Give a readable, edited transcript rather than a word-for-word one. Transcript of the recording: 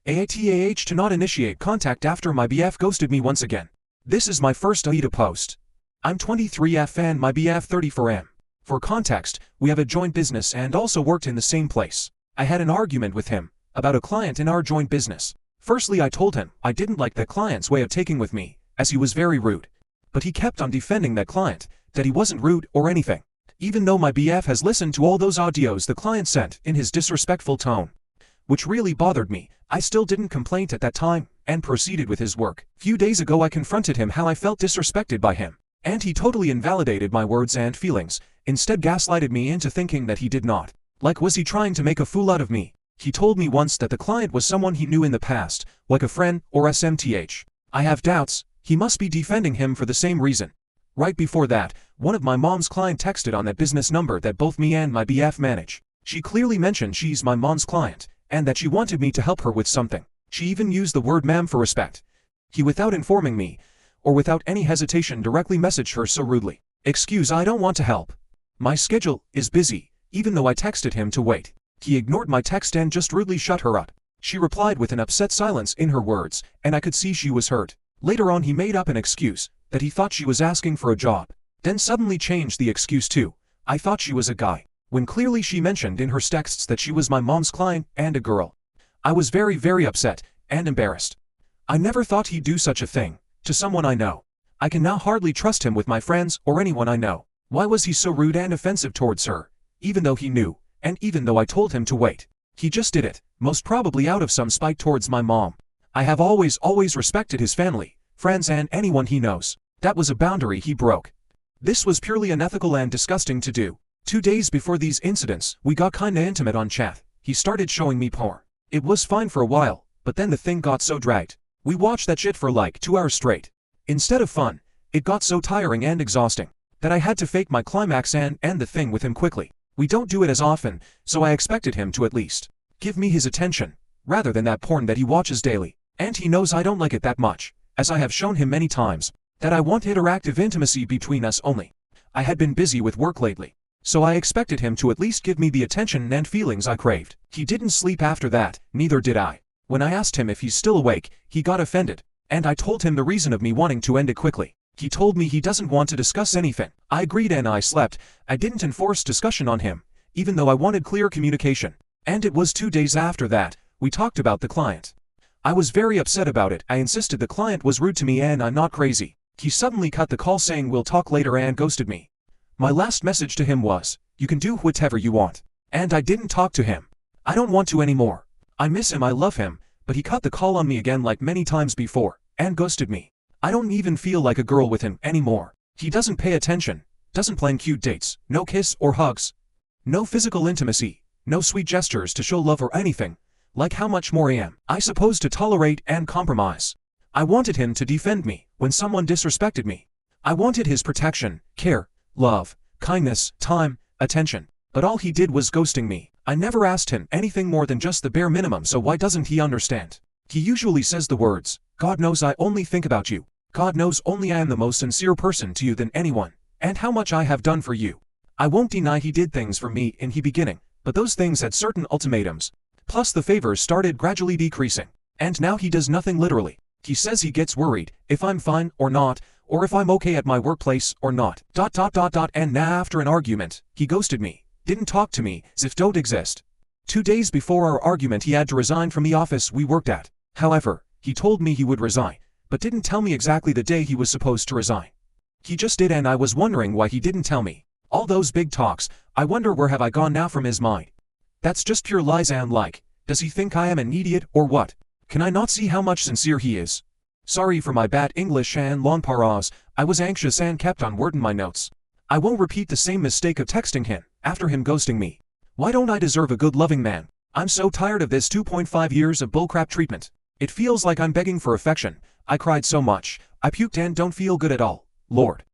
AATAH to not initiate contact after my BF ghosted me once again. This is my first AITA post. I'm 23F and my BF 34M. For context, we have a joint business and also worked in the same place. I had an argument with him about a client in our joint business. Firstly, I told him I didn't like that client's way of taking with me, as he was very rude. But he kept on defending that client, that he wasn't rude or anything. Even though my BF has listened to all those audios the client sent in his disrespectful tone, which really bothered me, I still didn't complain at that time and proceeded with his work. Few days ago I confronted him how I felt disrespected by him, and he totally invalidated my words and feelings, instead gaslighted me into thinking that he did not. Like, was he trying to make a fool out of me? He told me once that the client was someone he knew in the past, like a friend or SMTH. I have doubts. He must be defending him for the same reason. Right before that, one of my mom's client texted on that business number that both me and my BF manage. She clearly mentioned she's my mom's client, and that she wanted me to help her with something. She even used the word ma'am for respect. He, without informing me, or without any hesitation, directly messaged her so rudely. Excuse, I don't want to help. My schedule is busy, even though I texted him to wait. He ignored my text and just rudely shut her up. She replied with an upset silence in her words, and I could see she was hurt. Later on he made up an excuse, that he thought she was asking for a job. Then suddenly changed the excuse to, I thought she was a guy, when clearly she mentioned in her texts that she was my mom's client and a girl. I was very upset and embarrassed. I never thought he'd do such a thing to someone I know. I can now hardly trust him with my friends or anyone I know. Why was he so rude and offensive towards her, even though he knew, and even though I told him to wait? He just did it, most probably out of some spite towards my mom. I have always respected his family, friends and anyone he knows. That was a boundary he broke. This was purely unethical and disgusting to do. 2 days before these incidents, we got kinda intimate on chat. He started showing me porn. It was fine for a while, but then the thing got so dragged. We watched that shit for like 2 hours straight. Instead of fun, it got so tiring and exhausting that I had to fake my climax and end the thing with him quickly. We don't do it as often, so I expected him to at least give me his attention, rather than that porn that he watches daily. And he knows I don't like it that much, as I have shown him many times, that I want interactive intimacy between us only. I had been busy with work lately, so I expected him to at least give me the attention and feelings I craved. He didn't sleep after that, neither did I. When I asked him if he's still awake, he got offended, and I told him the reason of me wanting to end it quickly. He told me he doesn't want to discuss anything. I agreed and I slept. I didn't enforce discussion on him, even though I wanted clear communication. And it was 2 days after that, we talked about the client. I was very upset about it. I insisted the client was rude to me and I'm not crazy. He suddenly cut the call saying we'll talk later and ghosted me. My last message to him was, you can do whatever you want. And I didn't talk to him. I don't want to anymore. I miss him, I love him, but he cut the call on me again like many times before, and ghosted me. I don't even feel like a girl with him anymore. He doesn't pay attention, doesn't plan cute dates, no kiss or hugs, no physical intimacy, no sweet gestures to show love or anything. Like, how much more am I supposed to tolerate and compromise? I wanted him to defend me when someone disrespected me. I wanted his protection, care, love, kindness, time, attention. But all he did was ghosting me. I never asked him anything more than just the bare minimum, so why doesn't he understand? He usually says the words, God knows I only think about you. God knows only I am the most sincere person to you than anyone, and how much I have done for you. I won't deny he did things for me in the beginning, but those things had certain ultimatums. Plus the favors started gradually decreasing. And now he does nothing literally. He says he gets worried if I'm fine or not, or if I'm okay at my workplace or not. And now after an argument, he ghosted me. Didn't talk to me, as if don't exist. 2 days before our argument he had to resign from the office we worked at. However, he told me he would resign, but didn't tell me exactly the day he was supposed to resign. He just did, and I was wondering why he didn't tell me. All those big talks, I wonder where have I gone now from his mind? That's just pure lies, and like, does he think I am an idiot or what? Can I not see how much sincere he is? Sorry for my bad English and long paras, I was anxious and kept on wording my notes. I won't repeat the same mistake of texting him after him ghosting me. Why don't I deserve a good loving man? I'm so tired of this 2.5 years of bullcrap treatment. It feels like I'm begging for affection. I cried so much, I puked and don't feel good at all. Lord.